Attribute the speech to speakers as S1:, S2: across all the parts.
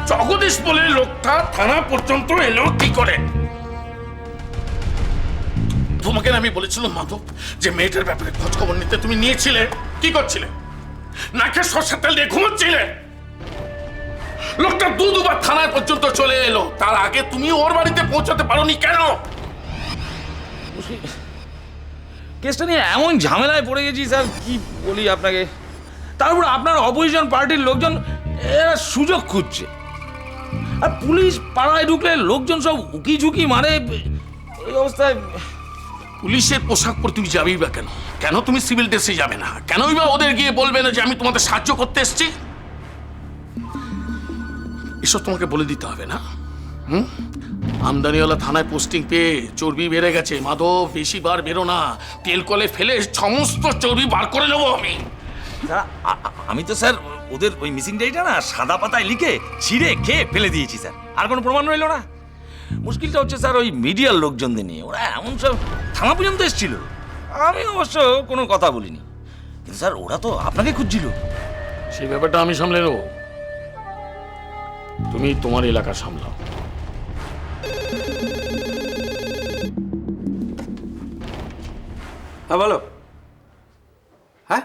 S1: জগদীশ বলে লোকটা থানা পর্যন্ত এলো কি করে? তোমাকে আমি বলেছিলাম মাধব যে মেয়েটার ব্যাপারে খোঁজ খবর নিতে তুমি নিয়েছিলে, কি করছিলে? নাকে সর্ষের তেল দিয়ে ঘুমোচ্ছিলে। লোকটা দুবার থানায় পর্যন্ত চলে এলো, তার আগে তুমি ওর বাড়িতে পৌঁছাতে পারোনি কেন?
S2: কেসটা নিয়ে এমন ঝামেলায় পড়ে গেছি স্যার, কি বলি আপনাকে। তারপর আপনার অপোজিশন পার্টির লোকজন এরা সুযোগ খুঁজছে, আর পুলিশ পাড়ায় ঢুকলে লোকজন সব উকি ঝুঁকি মারে। এই অবস্থায়
S1: পুলিশের পোশাক পরে তুমি যাবেই বা কেন? কেন তুমি সিভিল ড্রেসে যাবে না? কেনই বা ওদের গিয়ে বলবে না যে আমি তোমাদের সাহায্য করতে এসেছি? এসব তোমাকে বলে দিতে হবে না? আমদানিওয়ালা থানায় পোস্টিং পেয়ে চর্বি বেড়ে গেছে। মাধব, বেশি বার বেরো না, তেল কলে ফেলে সমস্ত চর্বি বার করে নেবো আমি।
S2: আমি তো স্যার ওদের ওই মিসিং ডেটা না সাদা পাতায় লিখে ছিঁড়ে খেয়ে ফেলে দিয়েছি স্যার, আর কোনো প্রমাণ রইল না। মুশকিলটা হচ্ছে স্যার ওই মিডিয়ার লোকজনদের নিয়ে, ওরা এমন সব থানা পর্যন্ত এসেছিল। আমি অবশ্য কোনো কথা বলিনি, কিন্তু স্যার ওরা তো আপনাকে খুঁজছিল।
S1: সেই ব্যাপারটা আমি সামলে নেবো, তুমি তোমার এলাকা সামলাও।
S3: হ্যাঁ বলো। হ্যাঁ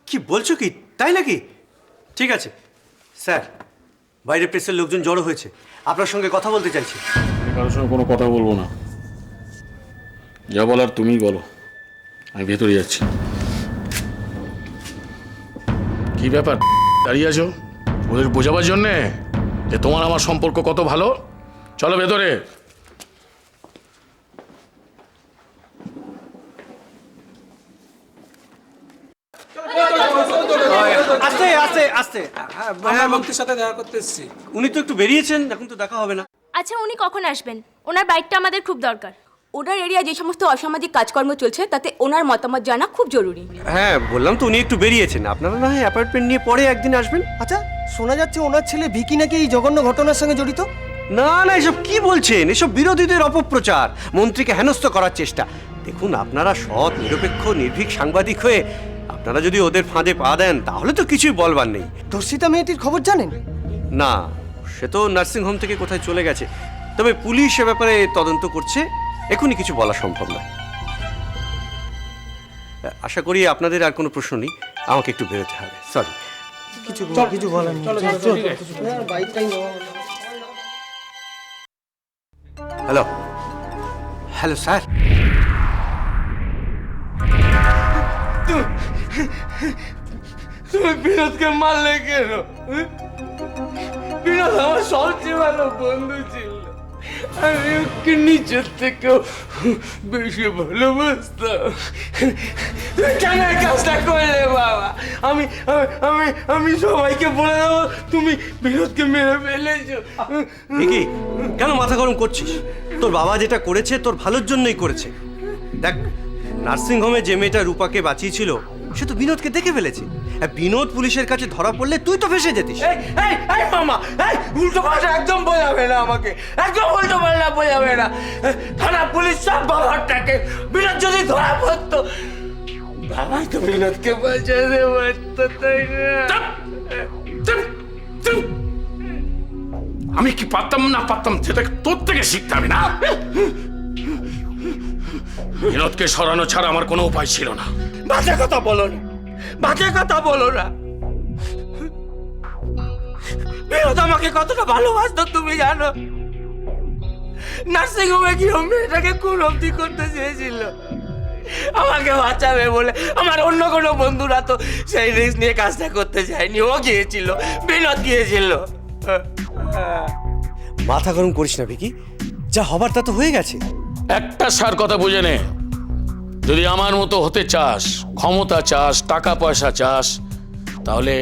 S3: কি বলছো কি, তাই নাকি? ঠিক আছে স্যার, বাইরে প্রেসের লোকজন জড়ো হয়েছে, আপনার সঙ্গে কথা বলতে চাইছি।
S1: আমি কারোর সঙ্গে কোনো কথা বলবো না, যা বলার তুমিই বলো, আমি ভেতরে যাচ্ছি। কি ব্যাপার দাঁড়িয়ে আছো? ওদের বোঝাবার জন্যে যে তোমার আমার সম্পর্ক কত ভালো? চলো ভেতরে।
S3: আস্তে আস্তে আস্তে।
S4: আমরা মন্ত্রীর সাথে দেখা করতে এসেছি।
S3: উনি তো একটু বেরিয়েছেন, এখন তো দেখা হবে না।
S5: আচ্ছা, উনি কখন আসবেন? ওনার বাইকটা আমাদের খুব দরকার। ওনার এরিয়া যে সমস্ত অসামাজিক কাজকর্ম চলছে তাতে ওনার মতামত জানা খুব জরুরি।
S3: হ্যাঁ বললাম তো, উনি একটু বেরিয়েছেন, আপনারা না হয় অ্যাপার্টমেন্ট নিয়ে পরে একদিন আসবেন।
S6: আচ্ছা, শোনা যাচ্ছে ওনার ছেলে ভিকি নাকি এই জঘন্য ঘটনার সঙ্গে জড়িত।
S3: না না, এসব কি বলছেন? এসব বিরোধীদের অপপ্রচার, মন্ত্রীকে হেনস্থ করার চেষ্টা। দেখুন, আপনারা সৎ নিরপেক্ষ নির্ভীক সাংবাদিক হয়ে আপনারা যদি ওদের ফাঁদে পা দেন তাহলে তো কিছুই বলবার নেই।
S6: ধর্ষিতা মেয়েটির খবর জানেন?
S3: না, সে তো নার্সিংহোম থেকে কোথায় চলে গেছে, তবে পুলিশ এ ব্যাপারে তদন্ত করছে, এখনই কিছু বলা সম্ভব নয়। আশা করি আপনাদের আর কোনো প্রশ্ন নেই, আমাকে একটু বেরোতে হবে, সরি।
S6: কিছু বলেন। বাইকটাই
S3: হ্যালো হ্যালো স্যার।
S7: তুমি বিনোদকে মারলে কেন? বিনোদ আমার সবচেয়ে ভালো বন্ধু ছিল, আমি ওকে নিজের থেকেও বেশি ভালোবাসতাম। তুমি কেন এই কাজটা করলে বাবা? আমি আমি আমি সবাইকে বলে দেবো তুমি বিনোদকে মেরে ফেলেছো।
S3: কি কেন মাথা গরম করছিস? তোর বাবা যেটা করেছে তোর ভালোর জন্যই করেছে। দেখ, নার্সিংহোমে যে মেয়েটা রূপাকে বাঁচিয়েছিল সে তো বিনোদকে দেখে ফেলেছে। বিনোদ পুলিশের কাছে ধরা পড়লে তুই তো ফেসে যেতিস।
S7: এই মামা, এই উল্টো ভাষা একদম বোঝাবে না আমাকে, একদম উল্টো পাল্টা বোঝাবে না। থানা পুলিশ সব বাবারটাকে, বিনোদ যদি ধরা পড়তো বাবাই তো বিনোদকে বাঁচাতে পারতো, তাই না?
S1: আমি কি পারতাম না পারতাম সেটা তোর থেকে শিখতে হবে না? বিনোদকে সরানো ছাড়া আমার কোনো উপায় ছিল না।
S7: বাজে কথা বলো না, বাজে কথা বলো না। বিনোদ আমাকে কতটা ভালোবাসতো তুমি জানো? নার্সিং হোমে গিয়ে মেয়েটাকে কোন অবধি করতে চেয়েছিল আমাকে বাঁচাবে বলে। আমার অন্য কোনো বন্ধুরা তো সেই রিস্ক নিয়ে কাজটা করতে চায়নি, ও গিয়েছিল, বিনোদ গিয়েছিল।
S3: মাথা গরম করিস না ভিকি, যা হবার তা তো হয়ে গেছে।
S1: একটা সার কথা বুঝে নে, যদি আমার মতো হতে চাস, ক্ষমতা চাস, টাকা পয়সা চাস, তাহলে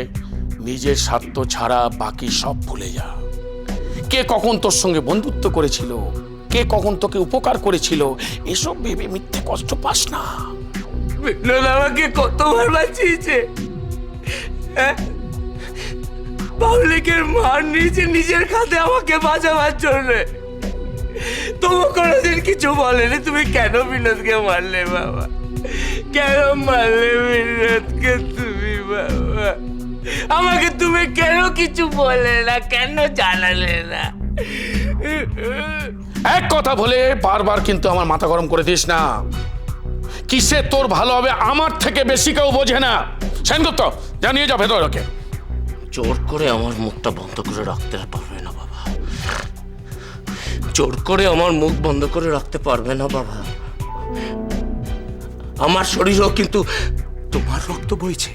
S1: নিজের স্বার্থ ছাড়া বাকি সব ভুলে যা। কে কখন তোর সঙ্গে বন্ধুত্ব করেছিল, কে কখন তোকে উপকার করেছিল, এসব ভেবে মিথ্যে কষ্ট পাস না।
S7: বিনোদ আমাকে কতবার বাঁচিয়েছে, পাবলিকের মার নিয়েছে নিজের খাতে আমাকে বাঁচাবার জন্য। তবু কোনোদিন কিছু বলেনি তুমি কেন বিনোদকে মারলে বাবা? কেন মারলে বিনোদকে তুমি বাবা? আমাকে তুমি কেন কিছু বলে না, কেন জানালে না?
S1: এক কথা বলে বারবার কিন্তু আমার মাথা গরম করে দিস না। কিসে তোর ভালো হবে আমার থেকে বেশি কেউ বোঝে না। সেনগুপ্ত, জানিয়ে যা ভেতর ওকে।
S7: জোর করে আমার মুখটা বন্ধ করে রাখতে পারবে না বাবা, জোর করে আমার মুখ বন্ধ করে রাখতে পারবে না বাবা। আমার শরীরেও কিন্তু তোমার রক্ত বইছে।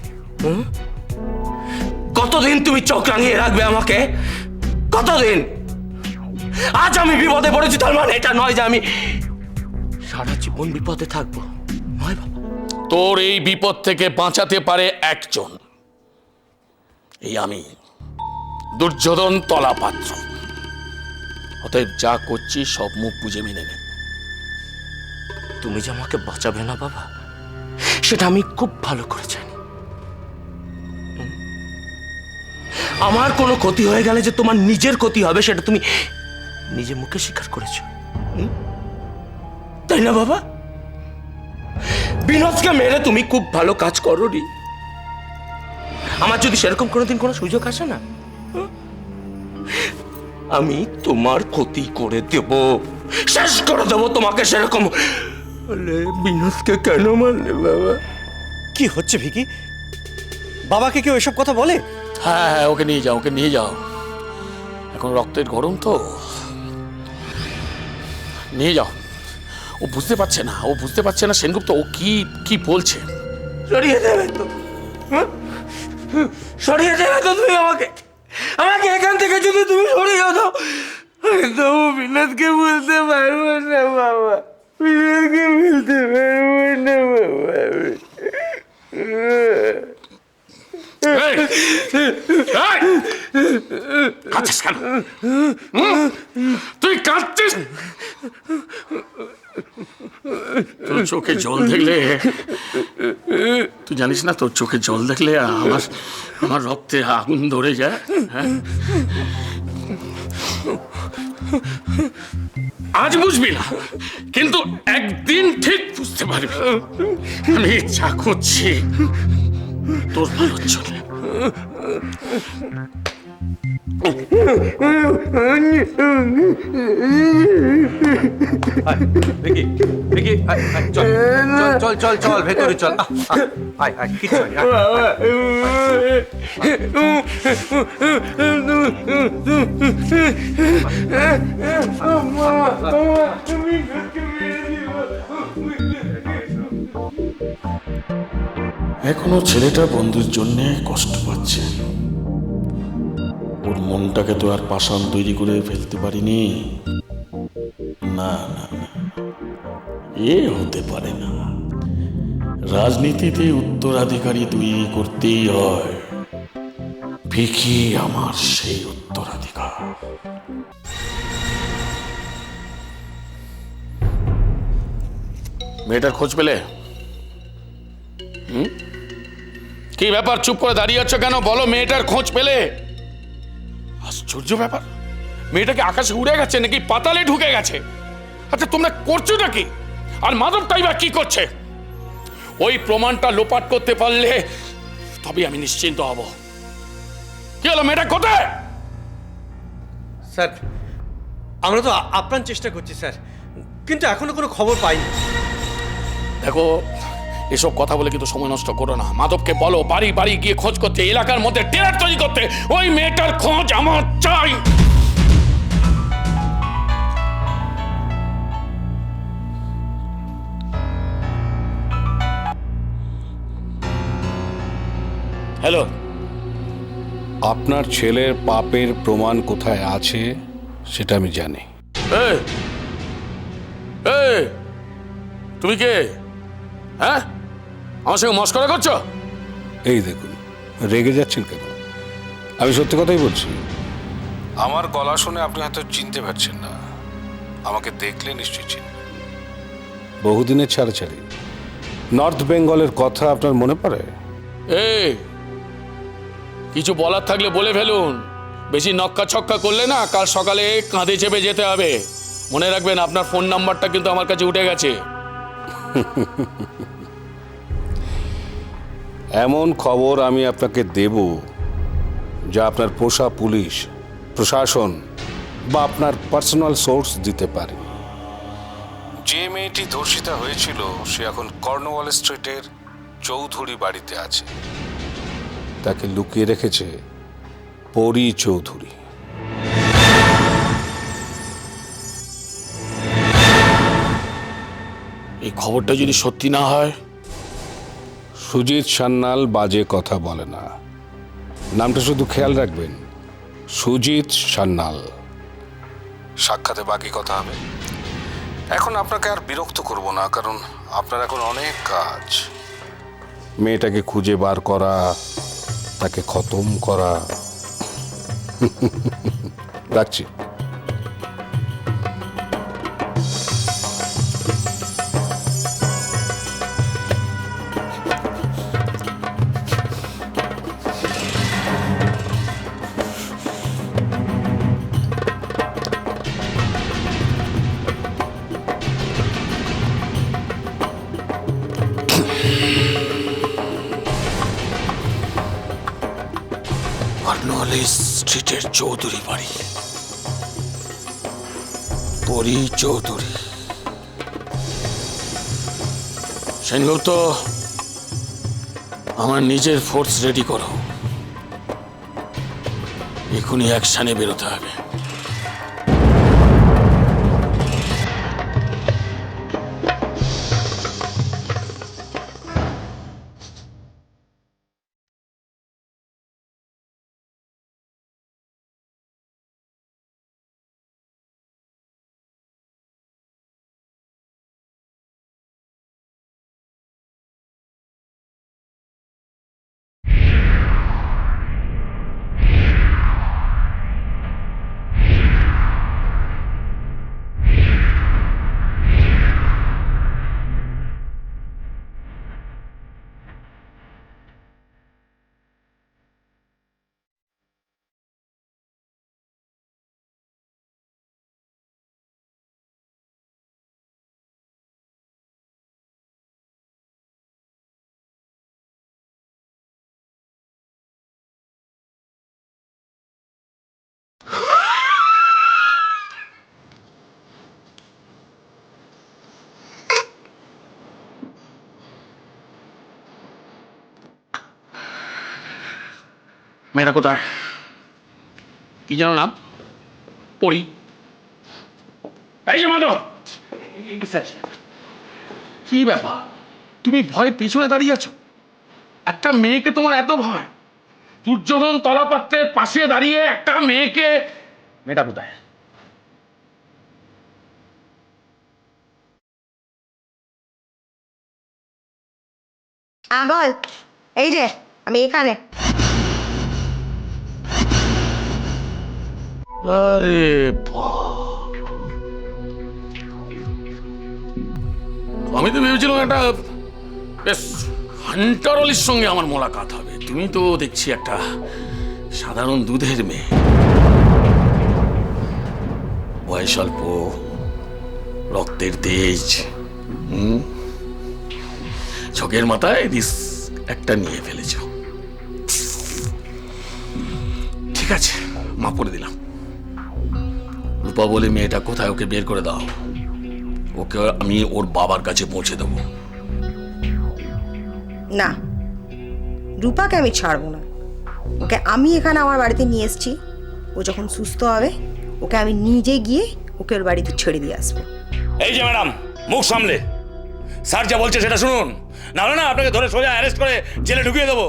S7: কতদিন তুমি চোখ রাঙিয়ে রাখবে আমাকে? কতদিন? আজ আমি বিপদে পড়েছি, তার মানে এটা নয় যে আমি সারা জীবন বিপদে থাকবো, নয় বাবা।
S1: তোর এই বিপদ থেকে বাঁচাতে পারে একজন, এই আমি, দুর্যোধন তলাপাত্র। অতএব যা করছি সব মুখ বুঝে মেনে নে।
S7: তুমি যে আমাকে বাঁচাবে না বাবা, সেটা আমি খুব ভালো করে জানি। আমার কোনো ক্ষতি হয়ে গেলে যে তোমার নিজের ক্ষতি হবে, সেটা তুমি নিজে মুখে স্বীকার করেছো, তাই না বাবা? বিনোদকে মেরে তুমি খুব ভালো কাজ করোনি। আমার যদি সেরকম কোনোদিন কোনো সুযোগ আসে না, আমি তোমার ক্ষতি করে দেব, শেষ করে দেব তোমাকে। সেরকম বলে বিনোদকে কেন মারলে বাবা?
S3: কি হচ্ছে ভিকি? বাবাকে কেউ এসব কথা বলে?
S1: হ্যাঁ হ্যাঁ, ওকে নিয়ে যাও, ওকে নিয়ে যাও। এখন রক্তের গরম তো, নিয়ে যাও। ও বুঝতে পারছে না, ও বুঝতে পারছে না সেনগুপ্ত ও কি কি বলছে।
S7: সরিয়ে দেবে তো? সরিয়ে দেবে তো তুমি আমাকে? আমাকে এখান থেকে যদি তুমি সরিয়ে দাও, তবু বিনোদকে বলতে পারবো না বাবা, বিনোদকে বলতে পারবো না বাবা।
S1: এই! এই! কাঁদছিস কেন? তুই কাঁদছিস? তোর চোখে জল দেখলে, তুই জানিস না তোর চোখে জল দেখলে আমার আমার রক্তে আগুন ধরে যায়। হ্যাঁ, আজ বুঝবি না, কিন্তু একদিন ঠিক বুঝতে পারবি। আমি ইচ্ছা করছি তোর ভালোর জন্য।
S3: ভিকি, ভিকি, চল চল চল চল চল ভেতরে চল। আয় আয়, কিছু হয়নি, আয়।
S1: এখনো ছেলেটা বন্ধুর জন্য কষ্ট পাচ্ছে। ওর মনটাকে তো আর পাষাণ তৈরি করে ফেলতে পারিনি। না না না, এ হতে পারে না। রাজনীতিতে উত্তরাধিকারী তৈরি করতেই হয়। ভিকি আমার সেই উত্তরাধিকার। মেয়েটার খোঁজ পেলে? কি ব্যাপার, চুপ করে দাঁড়িয়ে আছো কেন? বলো, মেয়েটার খোঁজ পেলে? আশ্চর্য ব্যাপার, মেয়েটাকে আকাশে উড়ে গেছে নাকি পাতালে ঢুকে গেছে? আচ্ছা তোমরা করছোটা কি? আর মাধবটাই বা কি করছে? ওই প্রমাণটা লোপাট করতে পারলে তবে আমি নিশ্চিন্ত হব। কি হলো, মেয়েটা কোথায়?
S3: স্যার, আমরা তো আপ্রাণ চেষ্টা করছি স্যার, কিন্তু এখনো কোনো খবর পাইনি।
S1: দেখো, এসব কথা বলে কিন্তু সময় নষ্ট করো না। মাধবকে বলো বাড়ি বাড়ি গিয়ে খোঁজ করতে, এলাকার মধ্যে টেরার তৈরি করতে। ওই মেয়েটার খোঁজ আমার চাই। হ্যালো,
S8: আপনার ছেলের পাপের প্রমাণ কোথায় আছে সেটা আমি জানি।
S1: এই, এই, তুমি কে? হ্যাঁ, আমার সঙ্গে মস্করা করছো?
S8: এই দেখুন, রেগে যাচ্ছেন কেন? আমি সত্যি কথাই বলছি। আমার গলা শুনে আপনি হয়তো চিনতে পারছেন না, আমাকে দেখলে নিশ্চয়ই চিনবেন। বহুদিনের ছাড়াছাড়ি, নর্থ বেঙ্গলের কথা আপনার মনে পড়ে?
S1: এই, কিছু বলার থাকলে বলে ফেলুন। বেশি নক্কা ছক্কা করলে না কাল সকালে কাঁধে চেপে যেতে হবে। মনে রাখবেন, আপনার ফোন নাম্বারটা কিন্তু আমার কাছে উঠে গেছে।
S8: এমন খবর আমি আপনাকে দেব যা আপনার পোষা পুলিশ, প্রশাসন বা আপনার পার্সোনাল সোর্স দিতে পারে। যে মেয়েটি ধর্ষিতা হয়েছিল সে এখন কর্নওয়াল স্ট্রিটের চৌধুরী বাড়িতে আছে। তাকে লুকিয়ে রেখেছে পরি চৌধুরী।
S1: এই খবরটা যদি সত্যি না হয়?
S8: সুজিত সান্যাল বাজে কথা বলে না, নামটা শুধু খেয়াল রাখবেন, সুজিত সান্যাল। সাক্ষাতে বাকি কথা হবে। এখন আপনাকে আর বিরক্ত করব না, কারণ আপনার এখন অনেক কাজ। মেয়েটাকে খুঁজে বার করা, তাকে খতম করা। রাখছি।
S1: কর্নওয়াল স্ট্রিটের চৌধুরী বাড়ি, পরি চৌধুরী। সেনগুপ্ত, আমার নিজের ফোর্স রেডি করো, এখনই অ্যাকশনে বেরোতে হবে। মেয়েটা কোথায়? কি যেন নাম? পরি। এই যে মাধব, কি ব্যাপার? তুমি ভয় পিছনে দাঁড়িয়ে আছো? একটা মেয়েকে তোমার এত ভয়? দুর্যোধন তলাপাত্রের পাশে দাঁড়িয়ে একটা মেয়েকে। মেয়েটা কোথায়?
S9: বল। এই যে আমি এখানে।
S1: আরে আমি তো ভেবেছিলাম একটা বেশ হান্টার অলির সঙ্গে আমার মোলাকাত হবে। তুমি তো দেখছি একটা সাধারণ দুধের মেয়ে, বয়স অল্প, রক্তের তেজ, চোখের মাথায় রিস্ক একটা নিয়ে ফেলেছ। ঠিক আছে, মাফ করে দিলাম। রূপা বলে মেয়েটা কোথায়, ওকে বের করে দাও। ওকে আমি ওর বাবার কাছে পৌঁছে দেবো।
S9: না, রূপাকে আমি ছাড়বো না। ওকে আমি এখানে আমার বাড়িতে নিয়ে এসেছি। ও যখন সুস্থ হবে ওকে আমি নিজে গিয়ে ওকে ওর বাড়িতে ছেড়ে দিয়ে আসবো।
S2: এই যে ম্যাডাম, মুখ সামলে। স্যার যা বলছে সেটা শুনুন, নাহলে না আপনাকে ধরে সোজা অ্যারেস্ট করে জেলে ঢুকিয়ে দেবো।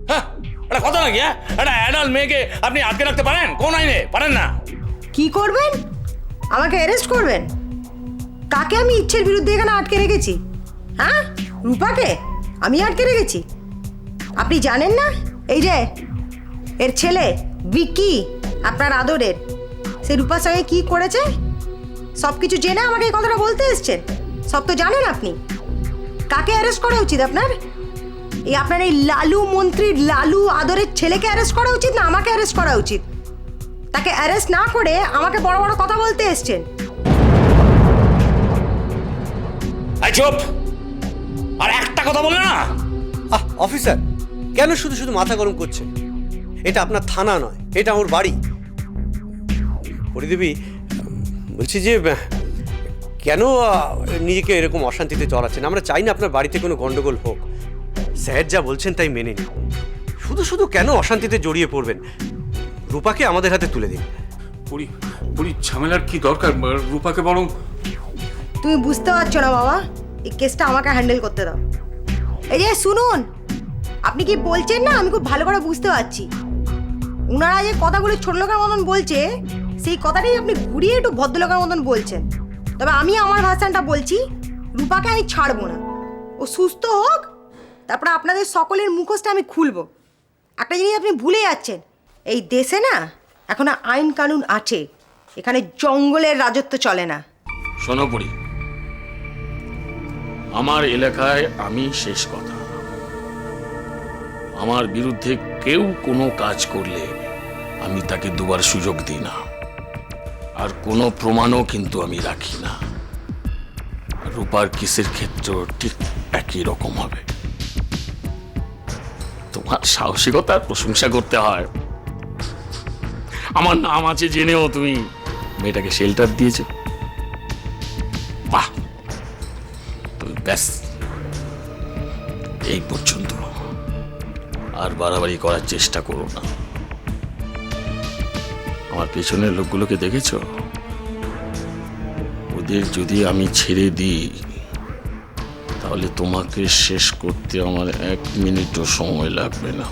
S2: হ্যাঁ, এটা কথা নাকি? হ্যাঁ, একটা অ্যাডাল্ট মেয়েকে আপনি আটকে রাখতে পারেন? কোন আইনে পারেন না?
S9: কি করবেন? আমাকে অ্যারেস্ট করবেন? কাকে আমি ইচ্ছের বিরুদ্ধে এখানে আটকে রেখেছি? হ্যাঁ, রূপাকে আমি আটকে রেখেছি? আপনি জানেন না এই যে এর ছেলে বিকি, আপনার আদরের, সে রূপার সঙ্গে কি করেছে? সব কিছু জেনে আমাকে এই কথাটা বলতে এসছেন? সব তো জানেন আপনি। কাকে অ্যারেস্ট করা উচিত আপনার? আপনার এই লালু মন্ত্রীর লালু আদরের ছেলেকে অ্যারেস্ট করা উচিত না আমাকে অ্যারেস্ট করা উচিত? তাকে অ্যারেস্ট না করে আমাকে বড় বড় কথা বলতে এসছেন।
S2: চুপ! আর একটা কথা বলে না
S3: অফিসার, কেন শুধু শুধু মাথা গরম করছেন? এটা আপনার থানা নয়, এটা আমার বাড়ি। পরিদেবী, বলছি যে কেন নিজেকে এরকম অশান্তিতে জড়াচ্ছেন? আমরা চাই না আপনার বাড়িতে কোনো গন্ডগোল হোক। স্যার যা বলছেন তাই মেনে নিন। শুধু শুধু কেন অশান্তিতে জড়িয়ে পড়বেন? রূপাকে আমাদের হাতে তুলে দিন।
S8: পুরি ঝামেলার কি দরকার? রূপাকে বরং
S9: তুমি বুঝতে পারছো না বাবা, এই কেসটা আমাকে হ্যান্ডেল করতে দাও। এই যে শুনুন, আপনি কি বলছেন না আমি খুব ভালো করে বুঝতে পারছি। ওনারা যে কথাগুলো ছোট লোকের মতন বলছে, সেই কথাটাই আপনি ঘুরিয়ে একটু ভদ্রলোকের মতন বলছেন। তবে আমি আমার ভাষণটা বলছি, রূপাকে আমি ছাড়বো না। ও সুস্থ হোক, তারপরে আপনাদের সকলের মুখোশটা আমি খুলবো। একটা জিনিস আপনি ভুলে যাচ্ছেন, এই দেশে না এখন আইন কানুন আছে, এখানে জঙ্গলের রাজত্ব চলে না।
S1: শোনো পড়ি, আমার এলাকায় আমি শেষ কথা। আমার বিরুদ্ধে কেউ কোনো কাজ করলে আমি তাকে দুবার সুযোগ দিই না, আর কোনো প্রমাণও কিন্তু আমি রাখি না। রূপার কেসের ক্ষেত্র ঠিক একই রকম হবে। তোমার সাহসিকতার প্রশংসা করতে হয়। আমার নাম আছে জেনেও তুমি মেয়েটাকে শেল্টার দিয়েছো। বাহ, তুমি ব্যাস এই পর্যন্ত, আর বাড়াবাড়ি করার চেষ্টা করো না। আমার পেছনের লোকগুলোকে দেখেছো? ওদের যদি আমি ছেড়ে দিই তাহলে তোমাকে শেষ করতে আমার 1 মিনিটও সময় লাগবে না।